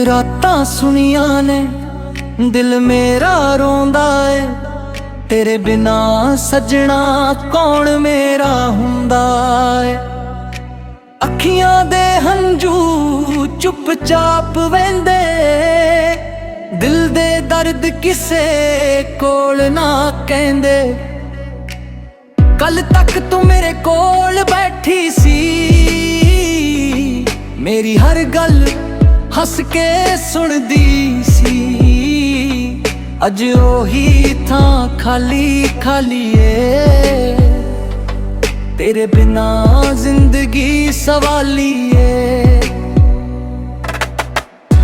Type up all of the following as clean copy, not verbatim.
ਰਾਤਾਂ ਸੁਣੀਆਂ ਨੇ ਦਿਲ ਮੇਰਾ ਰੋਂਦਾ ਏ, ਤੇਰੇ ਬਿਨਾ ਸਜਣਾ ਕੌਣ ਮੇਰਾ ਹੁੰਦਾ ਏ। ਅੱਖੀਆਂ ਦੇ ਹੰਝੂ ਚੁੱਪਚਾਪ ਵਹਿੰਦੇ, ਦਿਲ ਦੇ ਦਰਦ ਕਿਸੇ ਕੋਲ ਨਾ ਕਹਿੰਦੇ। ਕੱਲ ਤੱਕ ਤੂੰ ਮੇਰੇ ਕੋਲ ਬੈਠੀ ਸੀ, ਮੇਰੀ ਹਰ ਗੱਲ ਹੱਸ ਕੇ ਸੁਣਦੀ ਸੀ। ਅੱਜ ਉਹੀ ਥਾਂ ਖਾਲੀ ਖਾਲੀ ਏ, ਤੇਰੇ ਬਿਨਾ ਜ਼ਿੰਦਗੀ ਸਵਾਲੀ ਏ।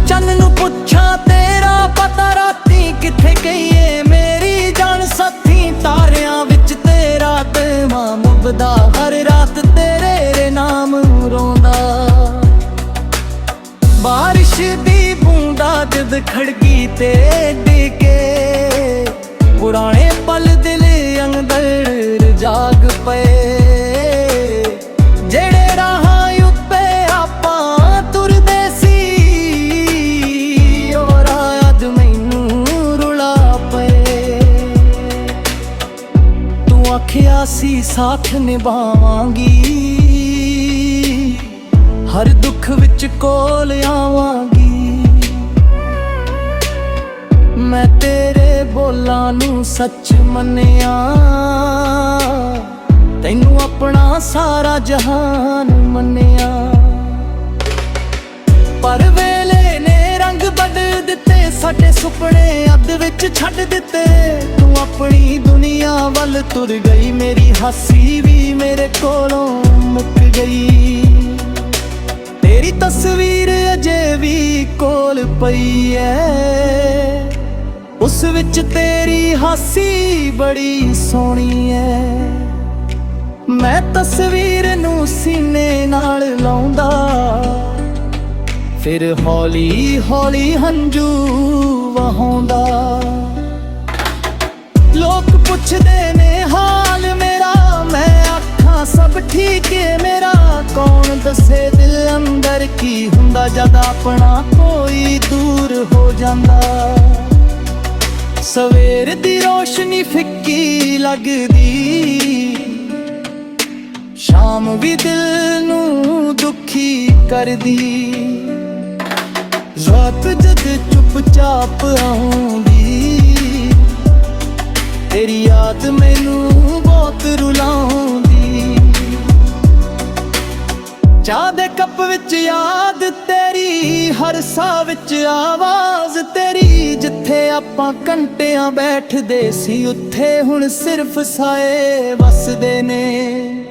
ਚੰਨ ਨੂੰ ਪੁੱਛਾਂ ਤੇਰਾ ਪਤਾ ਰਾਤੀ ਕਿੱਥੇ ਗਈ ਏ, ਮੇਰੀ ਜਾਨ ਸਾਥੀ ਤਾਰਿਆਂ ਵਿੱਚ ਤੇਰਾ ਤੇ ਮਾਂ ਮੁੱਬਦਾ, ਹਰ ਰਾਤ ਤੇਰੇ ਨਾਮ ਰੋਂਦਾ। ਬਾਰਿਸ਼ ਦੀ ਬੂੰਦਾ ਜਦ ਖੜਗੀ ਤੇ ਡਿੱਗੇ, ਪੁਰਾਣੇ ਪਲ ਦਿਲ ਅੰਦਰ ਜਾਗ ਪਏ। ਜਿਹੜੇ ਰਾਹਾਂ ਉੱਤੇ ਆਪਾਂ ਤੁਰਦੇ ਸੀ, ਉਹ ਰਾਹ ਅੱਜ ਮੈਨੂੰ ਰੁਲਾ ਪਏ। ਤੂੰ ਆਖਿਆ ਸੀ ਸਾਥ ਨਿਭਾਵਾਂਗੀ, ਹਰ ਦੁੱਖ ਵਿੱਚ ਕੋਲ ਆਵਾਂਗੀ। ਮੈਂ ਤੇਰੇ ਬੋਲਾਂ ਨੂੰ ਸੱਚ ਮੰਨਿਆ, ਤੈਨੂੰ ਆਪਣਾ ਸਾਰਾ ਜਹਾਨ ਮੰਨਿਆ। ਪਰ ਵੇਲੇ ਨੇ ਰੰਗ ਬਦਲ ਦਿੱਤੇ, ਸਾਡੇ ਸੁਪਨੇ ਅੱਧ ਵਿੱਚ ਛੱਡ ਦਿੱਤੇ। ਤੂੰ ਆਪਣੀ ਦੁਨੀਆ ਵੱਲ ਤੁਰ ਗਈ, ਮੇਰੀ ਹਾਸੀ ਵੀ ਮੇਰੇ ਕੋਲੋਂ ਮੁੱਕ ਗਈ। ਤੇਰੀ ਤਸਵੀਰ ਅਜੇ ਵੀ ਕੋਲ ਪਈ ਐ, ਉਸ ਵਿੱਚ ਤੇਰੀ ਹਾਸੀ ਬੜੀ ਸੋਹਣੀ ਐ। ਮੈਂ ਤਸਵੀਰ ਨੂੰ ਸੀਨੇ ਨਾਲ ਲਾਉਂਦਾ, ਫਿਰ ਹੌਲੀ ਹੌਲੀ ਹੰਝੂ ਵਹਾਉਂਦਾ। ਲੋਕ ਪੁੱਛਦੇ ਨੇ ਹਾਲ ਮੇਰਾ, ਮੈਂ ਆਖਾਂ ਸਭ ਠੀਕ ਏ ਮੇਰਾ। ਕੌਣ ਦੱਸੇ ਦਿਲ ਅੰਦਰ ਕੀ ਹੁੰਦਾ, ਜਦ ਆਪਣਾ ਕੋਈ ਦੂਰ ਹੋ ਜਾਂਦਾ। ਸਵੇਰ ਦੀ ਰੋਸ਼ਨੀ ਫਿੱਕੀ ਲੱਗਦੀ, ਸ਼ਾਮ ਵੀ ਦਿਲ ਨੂੰ ਦੁਖੀ ਕਰਦੀ। ਰਾਤ ਜਦ ਚੁੱਪਚਾਪ ਆਉਂਦੀ, ਤੇਰੀ ਯਾਦ ਮੈਨੂੰ ਬਹੁਤ ਰੁਲਾਉਂਦੀ। ਚਾਹ ਦੇ ਕੱਪ ਵਿੱਚ ਯਾਦ ਤੇਰੀ, ਹਰ ਸਾਹ ਵਿੱਚ ਆਵਾਜ਼ ਤੇਰੀ। ਜਿੱਥੇ ਆਪਾਂ ਘੰਟਿਆਂ ਬੈਠਦੇ ਸੀ, ਉੱਥੇ ਹੁਣ ਸਿਰਫ ਸਾਏ ਵਸਦੇ ਨੇ।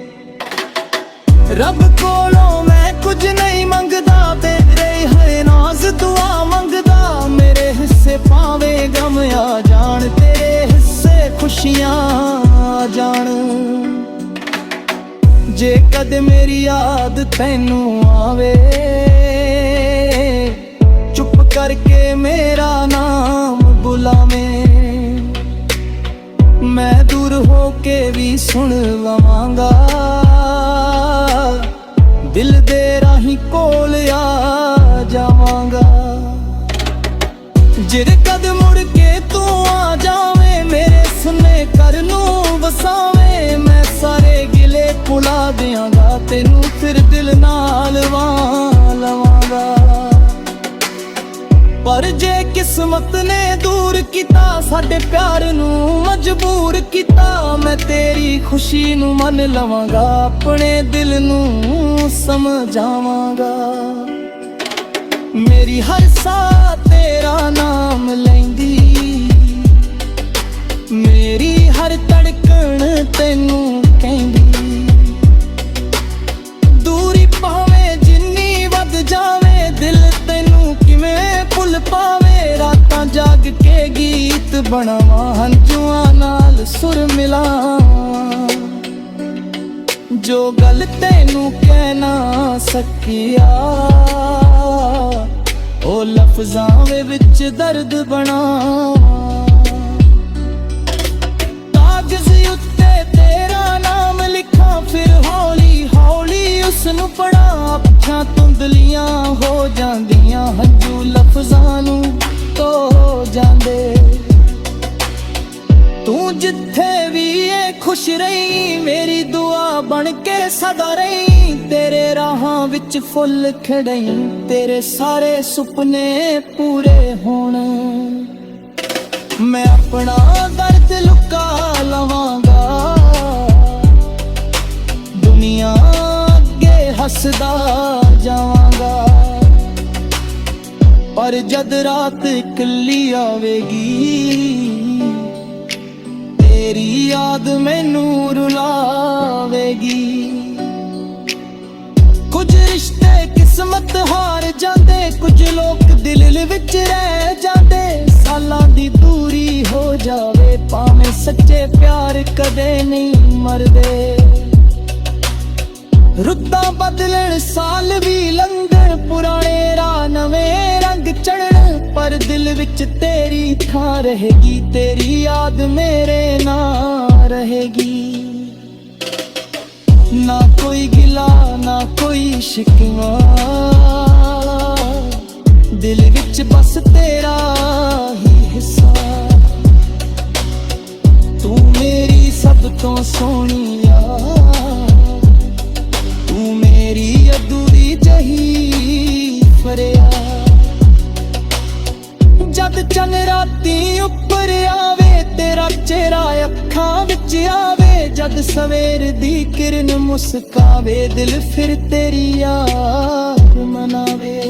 ਰੱਬ ਕੋਲੋਂ ਮੈਂ ਕੁਝ ਨਹੀਂ ਮੰਗਦਾ, ਤੇਰੇ ਹਰ ਨਾਜ਼ ਦੁਆ ਮੰਗਦਾ। ਮੇਰੇ ਹਿੱਸੇ ਭਾਵੇਂ ਗਮ ਆ ਜਾਣ, ਤੇਰੇ ਹਿੱਸੇ ਖੁਸ਼ੀਆਂ ਆ ਜਾਣ। ਜੇ ਕਦੇ ਮੇਰੀ ਯਾਦ ਤੈਨੂੰ ਆਵੇ, ਚੁੱਪ ਕਰਕੇ ਮੇਰਾ ਨਾਮ ਬੁਲਾਵੇਂ। ਮੈਂ ਦੂਰ ਹੋ ਕੇ ਵੀ ਸੁਣ ਲਵਾਂਗਾ, ਦਿਲ ਦੇ ਰਾਹੀਂ ਕੋਲ ਆ ਜਾਵਾਂਗਾ। ਜਿਹੜੇ ਕਦ ਮੁੜ ਕੇ ਤੂੰ ਆ ਜਾਵੇਂ, ਮੇਰੇ ਸੁਨੇ ਘਰ ਨੂੰ ਵਸਾਵੇਂ। ਮੈਂ ਸਾਰੇ ਗਿਲੇ ਭੁਲਾ ਦਿਆਂਗਾ, ਤੈਨੂੰ ਫਿਰ ਦਿਲ ਨਾਲ ਲਵਾਂਗਾ। ਪਰ ਜੇ ਕਿਸਮਤ ਨੇ ਦੂਰ ਕੀਤਾ, ਸਾਡੇ ਪਿਆਰ ਨੂੰ ਮਜਬੂਰ ਕੀਤਾ। ਮੈਂ ਤੇਰੀ ਖੁਸ਼ੀ ਨੂੰ ਮੰਨ ਲਵਾਂਗਾ, ਆਪਣੇ ਦਿਲ ਨੂੰ ਸਮਝਾਵਾਂਗਾ। ਮੇਰੀ ਹਰ ਸਾਹ ਤੇਰਾ ਨਾਮ ਲੈਂਦੀ, ਮੇਰੀ ਹਰ ਧੜਕਣ ਤੈਨੂੰ ਕਹਿੰਦੀ। ਦੂਰੀ ਭਾਵੇਂ ਜਿੰਨੀ ਵੱਧ ਜਾਵੇ, ਦਿਲ ਤੈਨੂੰ ਕਿਵੇਂ ਭੁੱਲ ਪਾਵੇ। ਰਾਤਾਂ ਜਾਗ ਕੇ ਗੀਤ ਬਣਾਵਾਂ, ਹੰਝੂਆਂ ਨਾਲ ਸੁਰ ਮਿਲਾਵਾਂ। ਜੋ ਗੱਲ ਤੈਨੂੰ ਕਹਿ ਨਾ ਸਕਿਆ, ਉਹ ਲਫ਼ਜ਼ਾਂ ਵਿੱਚ ਦਰਦ ਬਣਾਵਾਂ। ਕਾਗਜ਼ ਉੱਤੇ ਤੇਰਾ ਨਾਮ ਲਿਖਾਂ, ਫਿਰ ਹੌਲੀ ਹੌਲੀ ਉਸ ਨੂੰ ਪੜਾਂ। ਅੱਖਾਂ ਧੁੰਦਲੀਆਂ ਹੋ ਜਾਂਦੀਆਂ, ਹੰਝੂ ਲਫ਼ਜ਼ ਜਾਂਦੇ। ਤੂੰ ਜਿੱਥੇ ਵੀ ਏ ਖੁਸ਼ ਰਹੀਂ, ਮੇਰੀ ਦੁਆ ਬਣ ਕੇ ਸਦਾ ਰਹੀਂ। ਤੇਰੇ ਰਾਹਾਂ ਵਿੱਚ ਫੁੱਲ ਖਿੜਈ, ਤੇਰੇ ਸਾਰੇ ਸੁਪਨੇ ਪੂਰੇ ਹੋਣ। ਮੈਂ ਆਪਣਾ ਦਰਦ ਲੁਕਾ ਲਵਾਂਗਾ, ਦੁਨੀਆ ਅੱਗੇ ਹੱਸਦਾ ਜਾਵਾਂਗਾ। ਪਰ ਜਦ ਰਾਤ ਇਕੱਲੀ ਆਵੇਗੀ, ਤੇਰੀ ਯਾਦ ਮੈਨੂੰ ਰੁਲਾਵੇਗੀ। ਕੁਝ ਰਿਸ਼ਤੇ ਕਿਸਮਤ ਹਾਰ ਜਾਂਦੇ, ਕੁਝ ਲੋਕ ਦਿਲ ਵਿੱਚ ਰਹਿ ਜਾਂਦੇ। ਸਾਲਾਂ ਦੀ ਦੂਰੀ ਹੋ ਜਾਵੇ, ਭਾਵੇਂ ਸੱਚੇ ਪਿਆਰ ਕਦੇ ਨਹੀਂ ਮਰਦੇ। ਰੁੱਤਾਂ ਬਦਲਣ, ਸਾਲ ਵੀ ਲੰਘਣ, ਪੁਰਾਣੇ ਰਾਹ ਨਵੇਂ ਰੰਗ ਚੜ੍ਹਨ, ਪਰ ਦਿਲ ਵਿੱਚ ਤੇਰੀ ਥਾਂ ਰਹੇਗੀ। ਤੇਰੀ ਯਾਦ ਮੇਰੇ ਨਾਲ ਰਹੇਗੀ। ਨਾ ਕੋਈ ਗਿਲਾ ਨਾ ਕੋਈ ਸ਼ਿਕਵਾ, ਦਿਲ ਵਿੱਚ ਬਸ ਤੇਰਾ ਹੀ ਹਿੱਸਾ। ਤੂੰ ਮੇਰੀ ਸਭ ਤੋਂ ਸੋਹਣੀ ਯਾਰ, ਤੂੰ ਮੇਰੀ ਅਧੂਰੀ ਜਹੀ ਫਰਿਆਦ। ਜਦ ਚੰਨ ਰਾਤੀ ਉੱਪਰ ਆਵੇ, ਤੇਰਾ ਚਿਹਰਾ ਅੱਖਾਂ ਵਿੱਚ ਆਵੇ। ਜਦ ਸਵੇਰ ਦੀ ਕਿਰਨ ਮੁਸਕਾਵੇ, ਦਿਲ ਫਿਰ ਤੇਰੀ ਯਾਦ ਮਨਾਵੇ।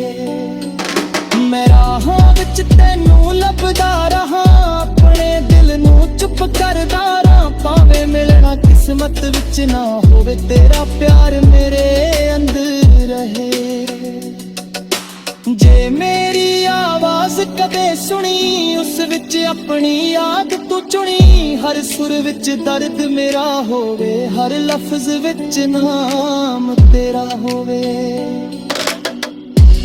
ਮੈਂ ਰਾਹਾਂ ਵਿੱਚ ਤੈਨੂੰ ਲੱਭਦਾ ਰਹਾਂ, ਆਪਣੇ ਦਿਲ ਨੂੰ ਚੁੱਪ ਕਰਦਾ ਰਹਾਂ। ਭਾਵੇਂ ਮਿਲਣਾ ਕਿਸਮਤ ਵਿੱਚ ਨਾ ਹੋਵੇ, ਤੇਰਾ ਪਿਆਰ ਮੇਰੇ ਅੰਦਰ ਰਹੇ। ਜੇ ਮੇਰੀ ਆਵਾਜ਼ ਕਦੇ ਸੁਣੀ, ਉਸ ਵਿੱਚ ਆਪਣੀ ਯਾਦ ਤੂੰ ਚੁਣੀ। ਹਰ ਸੁਰ ਵਿੱਚ ਦਰਦ ਮੇਰਾ ਹੋਵੇ, ਹਰ ਲਫ਼ਜ਼ ਵਿੱਚ ਨਾਮ ਤੇਰਾ ਹੋਵੇ।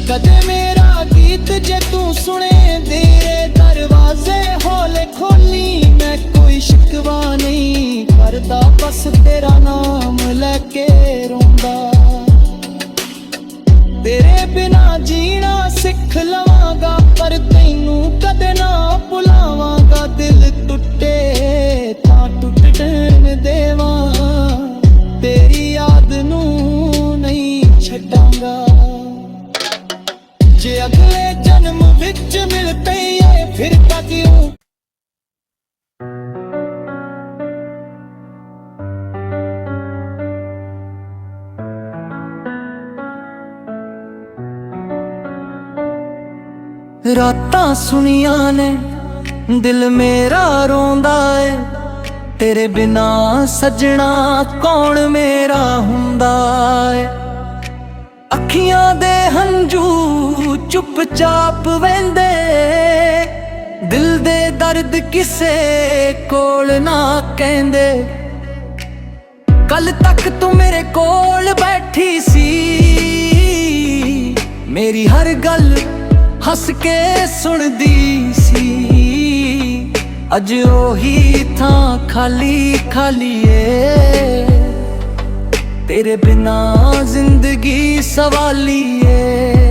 ਕਦੇ ਮੇਰਾ ਗੀਤ ਜੇ ਤੂੰ ਸੁਣੇ, ਤੇਰੇ ਦਰਵਾਜ਼ੇ ਹੌਲੇ ਖੋਲੀ। ਮੈਂ ਕੋਈ ਸ਼ਿਕਵਾ ਨਹੀਂ ਕਰਦਾ, ਬਸ ਤੇਰਾ ਨਾਮ ਲੈ ਕੇ ਰੋਂਦਾ। ਤੇਰੇ ਬਿਨਾ ਜੀਣਾ ਸਿੱਖ ਲਵਾਂਗਾ, ਪਰ ਤੈਨੂੰ ਕਦੇ ਨਾ ਭੁਲਾਵਾਂਗਾ। ਦਿਲ ਟੁੱਟੇ ਤਾਂ ਟੁੱਟਣ ਦੇਵਾਂ, ਤੇਰੀ ਯਾਦ ਨੂੰ ਨਹੀਂ ਛੱਡਾਂਗਾ। ਜੇ ਅਗਲੇ ਜਨਮ ਵਿੱਚ ਮਿਲ ਪਈਏ, ਫਿਰ ਤਾਂ ਕਿਉਂ। ਰਾਤਾਂ ਸੁਣੀਆਂ ਨੇ, ਦਿਲ ਮੇਰਾ ਰੋਂਦਾ ਏ। ਤੇਰੇ ਬਿਨਾ ਸੱਜਣਾ ਕੌਣ ਮੇਰਾ ਹੁੰਦਾ ਏ। ਅੱਖੀਆਂ ਦੇ ਹੰਝੂ ਚੁੱਪਚਾਪ ਵਹਿੰਦੇ, ਦਿਲ ਦੇ ਦਰਦ ਕਿਸੇ ਕੋਲ ਨਾ ਕਹਿੰਦੇ। ਕੱਲ ਤੱਕ ਤੂੰ ਮੇਰੇ ਕੋਲ ਬੈਠੀ ਸੀ, ਮੇਰੀ ਹਰ ਗੱਲ ਹੱਸ ਕੇ ਸੁਣਦੀ ਸੀ। ਅੱਜ ਉਹੀ ਥਾਂ ਖਾਲੀ ਖਾਲੀ ਏ, ਤੇਰੇ ਬਿਨਾ ਜ਼ਿੰਦਗੀ ਸਵਾਲੀ ਏ।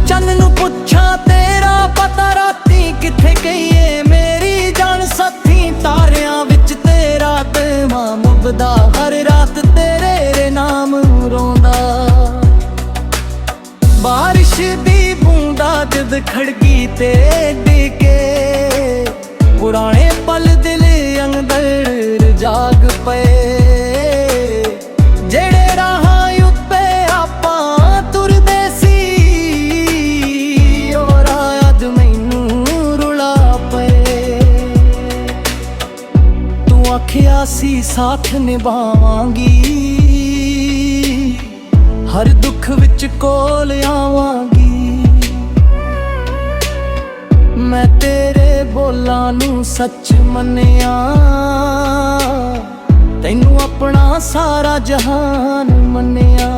ਚੰਨ ਨੂੰ ਪੁੱਛਾਂ ਤੇਰਾ ਪਤਾ, ਰਾਤੀ ਕਿੱਥੇ ਗਈ ਏ ਮੇਰੀ ਜਾਨ ਸਾਥੀ। ਤਾਰਿਆਂ ਵਿੱਚ ਤੇਰਾ ਤੇ ਮੁੱਬਦਾ, ਹਰ ਰਾਤ ਤੇਰੇ ਨਾਮ ਰੋਂਦਾ। ਬਾਰਿਸ਼ ਦੀ ਬੂੰਦਾ ਜਦ ਖੜਗੀ ਤੇ ਡਿੱਗੇ, ਪੁਰਾਣੇ ਪਲ ਦਿਲ ਅੰਦਰ ਜਾਗ ਪਏ। ਜਿਹੜੇ ਰਾਹਾਂ ਉੱਤੇ ਆਪਾਂ ਤੁਰਦੇ ਸੀ, ਉਹ ਰਾਹ ਅੱਜ ਮੈਨੂੰ ਰੁਲਾ ਪਏ। ਤੂੰ ਆਖਿਆ ਸੀ ਸਾਥ ਨਿਭਾਵਾਂਗੀ, ਹਰ ਦੁੱਖ ਵਿੱਚ ਕੋਲ ਆਵਾਂਗੀ। ਮੈਂ ਤੇਰੇ ਬੋਲਾਂ ਨੂੰ ਸੱਚ ਮੰਨਿਆ, ਤੈਨੂੰ ਆਪਣਾ ਸਾਰਾ ਜਹਾਨ ਮੰਨਿਆ।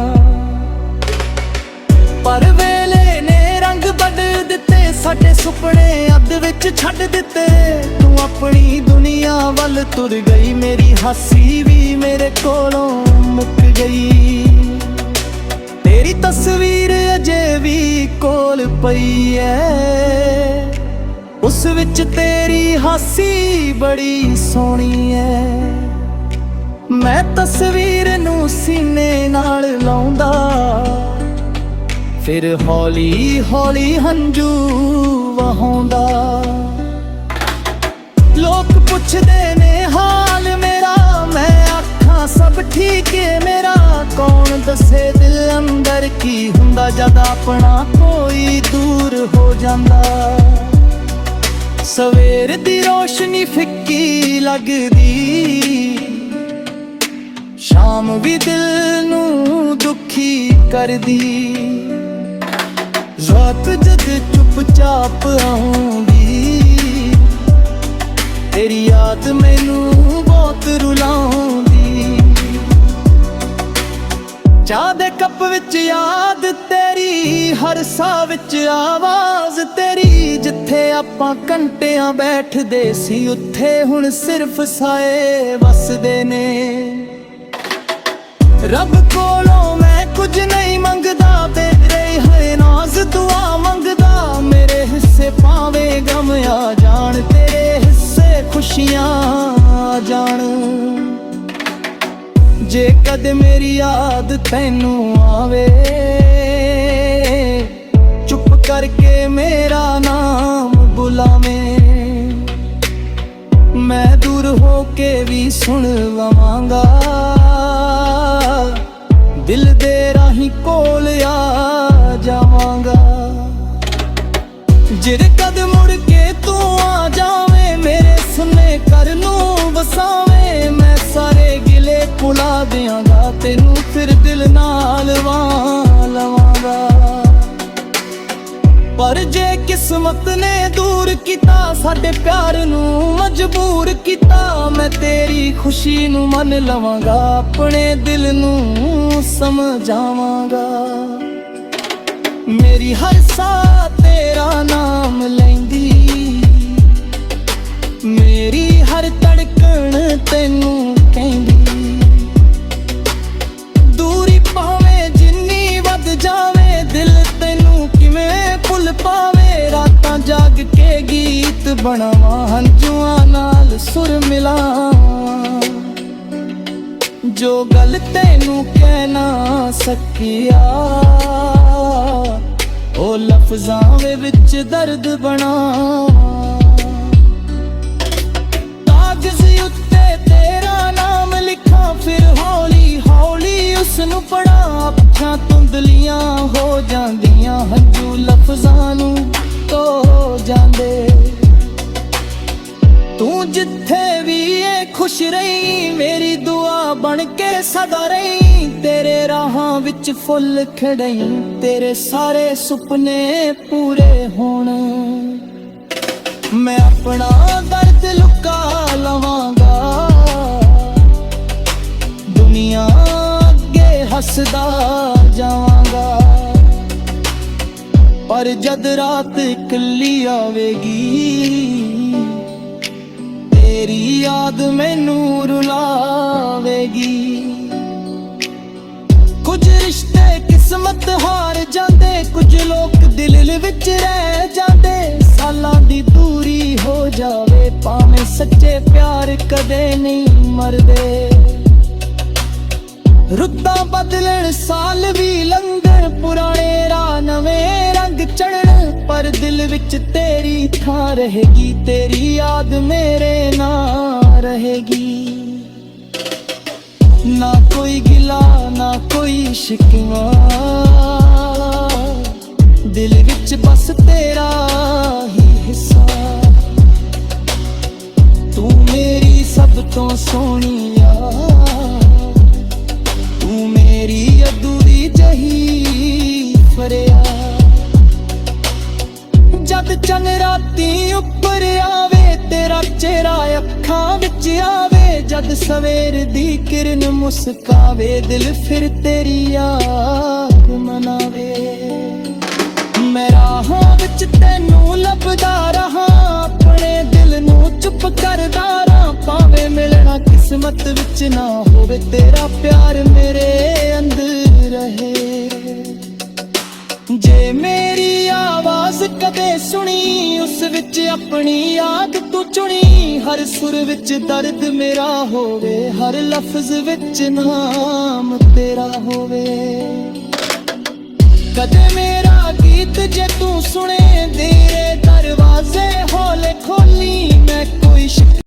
ਪਰ ਵੇਲੇ ਨੇ ਰੰਗ ਬਦਲ ਦਿੱਤੇ, ਸਾਡੇ ਸੁਪਨੇ ਅੱਧ ਵਿੱਚ ਛੱਡ ਦਿੱਤੇ। ਤੂੰ ਆਪਣੀ ਦੁਨੀਆ ਵੱਲ ਤੁਰ ਗਈ, ਮੇਰੀ ਹਾਸੀ ਵੀ ਮੇਰੇ ਕੋਲੋਂ ਮੁੱਕ ਗਈ। ਤੇਰੀ ਤਸਵੀਰ ਅਜੇ ਵੀ ਕੋਲ ਪਈ ਐ, ਉਸ ਵਿੱਚ ਤੇਰੀ ਹਾਸੀ ਬੜੀ ਸੋਹਣੀ ਐ। ਮੈਂ ਤਸਵੀਰ ਨੂੰ ਸੀਨੇ ਨਾਲ ਲਾਉਂਦਾ, ਫਿਰ ਹੌਲੀ ਹੌਲੀ ਹੰਝੂ ਵਹਾਉਂਦਾ। ਲੋਕ ਪੁੱਛਦੇ ਨੇ ਹਾਲ ਮੇਰਾ, ਮੈਂ ਆਖਾਂ ਸਭ ਠੀਕ ਏ ਮੇਰਾ। ਕੌਣ ਦੱਸੇ ਦਿਲ ਅੰਦਰ ਕੀ ਹੁੰਦਾ ਜਦ ਆਪਣਾ ਕੋਈ ਦੂਰ ਹੋ ਜਾਂਦਾ। ਸਵੇਰ ਦੀ ਰੋਸ਼ਨੀ ਫਿੱਕੀ ਲੱਗਦੀ, ਸ਼ਾਮ ਵੀ ਦਿਲ ਨੂੰ ਦੁਖੀ ਕਰਦੀ। ਰਾਤ ਜਦ ਚੁੱਪਚਾਪ ਆਉਂਦੀ, ਤੇਰੀ ਯਾਦ ਮੈਨੂੰ ਬਹੁਤ ਰੁਲਾਉਂਦੀ। ਚਾਹ ਦੇ ਕੱਪ ਵਿੱਚ ਯਾਦ ਤੇਰੀ, ਹਰ ਸਾਹ ਵਿੱਚ ਆਵਾਜ਼ ਤੇਰੀ। ਜਿੱਥੇ ਆਪਾਂ ਘੰਟਿਆਂ ਬੈਠਦੇ ਸੀ, ਉੱਥੇ ਹੁਣ ਸਿਰਫ ਸਾਏ ਵਸਦੇ ਨੇ। ਰੱਬ ਕੋਲੋਂ ਮੈਂ ਕੁਝ ਨਹੀਂ ਮੰਗਦਾ, ਤੇਰੇ ਹਰ ਨਾਜ਼ ਦੁਆ ਮੰਗਦਾ। ਮੇਰੇ ਹਿੱਸੇ ਭਾਵੇਂ ਗਮ ਆ ਜਾਣ, ਤੇਰੇ ਹਿੱਸੇ ਖੁਸ਼ੀਆਂ ਆ ਜਾਣ। ਜੇ ਕਦੇ ਮੇਰੀ ਯਾਦ ਤੈਨੂੰ ਆਵੇ, ਚੁੱਪ ਕਰਕੇ ਮੇਰਾ ਨਾਮ ਬੁਲਾਵੇਂ। ਮੈਂ ਦੂਰ ਹੋ ਕੇ ਵੀ ਸੁਣ ਲਵਾਂਗਾ, ਦਿਲ ਦੇ ਰਾਹੀਂ ਕੋਲ ਆ ਜਾਵਾਂਗਾ। ਜਿਹੜੇ ਕਦ ਮੁੜ ਕੇ ਤੂੰ ਆ ਜਾਵੇਂ, ਮੇਰੇ ਸੁਨੇ ਘਰ ਨੂੰ ਵਸਾਵੇਂ। ਮੈਂ ਸਾਰੇ ਗਿਲੇ ਭੁਲਾ ਦਿਆਂਗਾ ਤੈਨੂੰ, ਫਿਰ ਦਿਲ ਨਾਲ ਲਵਾਂਗਾ। ਪਰ ਜੇ ਕਿਸਮਤ ਨੇ ਦੂਰ ਕੀਤਾ, ਸਾਡੇ ਪਿਆਰ ਨੂੰ ਮਜਬੂਰ ਕੀਤਾ। ਮੈਂ ਤੇਰੀ ਖੁਸ਼ੀ ਨੂੰ ਮੰਨ ਲਵਾਂਗਾ, ਆਪਣੇ ਦਿਲ ਨੂੰ ਸਮਝਾਵਾਂਗਾ। ਮੇਰੀ ਹਰ ਸਾਹ ਤੇਰਾ ਨਾਮ ਲੈਂਦੀ, ਮੇਰੀ ਹਰ ਧੜਕਣ ਤੈਨੂੰ ਕਹਿੰਦੀ। ਦੂਰੀ ਭਾਵੇਂ ਜਿੰਨੀ ਵੱਧ ਜਾਵੇ, ਦਿਲ ਤੈਨੂੰ ਕਿਵੇਂ ਭੁੱਲ ਪਾਵੇ। ਰਾਤਾਂ ਜਾਗ ਕੇ ਗੀਤ ਬਣਾਵਾਂ, ਹੰਝੂਆਂ ਨਾਲ ਸੁਰ ਮਿਲਾਵਾਂ। ਜੋ ਗੱਲ ਤੈਨੂੰ ਕਹਿ ਨਾ ਸਕਿਆ, ਉਹ ਲਫ਼ਜ਼ਾਂ ਵਿੱਚ ਦਰਦ ਬਣਾਵਾਂ। ਕਾਗਜ਼ ਉੱਤੇ ਤੇਰਾ ਨਾਮ ਲਿਖਾਂ, ਫਿਰ ਹੌਲੀ ਹੌਲੀ ਉਸ ਨੂੰ ਪੜਾਂ। ਅੱਖਾਂ ਧੁੰਦਲੀਆਂ ਹੋ ਜਾਂਦੀਆਂ, ਹੰਝੂ ਲਫ਼ਜ਼ਾਂ ਨੂੰ ਧੋ ਜਾਂਦੇ। ਤੂੰ ਜਿੱਥੇ ਵੀ ਏ ਖੁਸ਼ ਰਹੀ, ਮੇਰੀ ਦੁਆ ਬਣ ਕੇ ਸਦਾ ਰਹੀ। ਤੇਰੇ ਰਾਹਾਂ ਵਿੱਚ ਫੁੱਲ ਖਿੜਈ, ਤੇਰੇ ਸਾਰੇ ਸੁਪਨੇ ਪੂਰੇ ਹੋਣ। ਮੈਂ ਆਪਣਾ ਦਰਦ ਲੁਕਾ ਲਵਾਂਗਾ, ਦੁਨੀਆ ਅੱਗੇ ਹੱਸਦਾ ਜਾਵਾਂਗਾ। ਪਰ ਜਦ ਰਾਤ ਇਕੱਲੀ ਆਵੇਗੀ, ਤੇਰੀ ਯਾਦ ਮੈਨੂੰ ਰੁਲਾਵੇਗੀ। ਕੁਝ ਰਿਸ਼ਤੇ ਕਿਸਮਤ ਹਾਰ ਜਾਂਦੇ, ਕੁਝ ਲੋਕ ਦਿਲ ਵਿੱਚ ਰਹਿ ਜਾਂਦੇ। ਸਾਲਾਂ ਦੀ ਦੂਰੀ ਹੋ ਜਾਵੇ, ਭਾਵੇਂ ਸੱਚੇ ਪਿਆਰ ਕਦੇ ਨਹੀਂ ਮਰਦੇ। ਰੁੱਤਾਂ ਬਦਲਣ, ਸਾਲ ਵੀ ਲੰਘਣ, ਪੁਰਾਣੇ ਰਾਹ ਨਵੇਂ ਰੰਗ ਚੜ੍ਹਨ। ਪਰ ਦਿਲ ਵਿੱਚ ਤੇਰੀ ਥਾਂ ਰਹੇਗੀ, ਤੇਰੀ ਯਾਦ ਮੇਰੇ ਨਾਲ ਰਹੇਗੀ। ਨਾ ਕੋਈ ਗਿਲਾ ਨਾ ਕੋਈ ਸ਼ਿਕਵਾ, ਦਿਲ ਵਿੱਚ ਬਸ ਤੇਰਾ ਹੀ ਹਿੱਸਾ। ਤੂੰ ਮੇਰੀ ਸਭ ਤੋਂ ਸੋਹਣੀ ਯਾਰ, ਤੂੰ ਮੇਰੀ ਅਧੂਰੀ ਜਹੀ ਫਰਿਆਦ। ਜਦ ਚੰਨ ਰਾਤੀ ਉੱਪਰ ਆਵੇ, ਤੇਰਾ ਚਿਹਰਾ ਅੱਖਾਂ ਵਿੱਚ ਆਵੇ। ਜਦ ਸਵੇਰ ਦੀ ਕਿਰਨ ਮੁਸਕਾਵੇ, ਦਿਲ ਫਿਰ ਤੇਰੀ ਯਾਦ ਮਨਾਵੇ। ਮੈਂ ਰਾਹਾਂ ਵਿੱਚ ਤੈਨੂੰ ਲੱਭਦਾ ਰਹਾ, ਆਪਣੇ ਦਿਲ ਨੂੰ ਚੁੱਪ ਕਰਦਾ ਰਹਾ। ਭਾਵੇਂ ਮਿਲਣਾ ਕਿਸਮਤ ਵਿੱਚ ਨਾ ਹੋਵੇ, ਤੇਰਾ ਪਿਆਰ ਮੇਰੇ ਅੰਦਰ ਰਹੇ। ਜੇ ਮੇਰੀ ਆਵਾਜ਼ ਕਦੇ ਸੁਣੀ, ਉਸ ਵਿੱਚ ਆਪਣੀ ਯਾਦ ਤੂੰ ਚੁਣੀ, ਹਰ ਸੁਰ ਵਿੱਚ ਦਰਦ ਮੇਰਾ ਹੋਵੇ, ਹਰ ਲਫ਼ਜ਼ ਵਿੱਚ ਨਾਮ ਤੇਰਾ ਹੋਵੇ। ਕਦੇ ਮੇਰਾ ਗੀਤ ਜੇ ਤੂੰ ਸੁਣੇ, ਤੇਰੇ ਦਰਵਾਜ਼ੇ ਹੌਲੇ ਖੋਲੀ, ਮੈਂ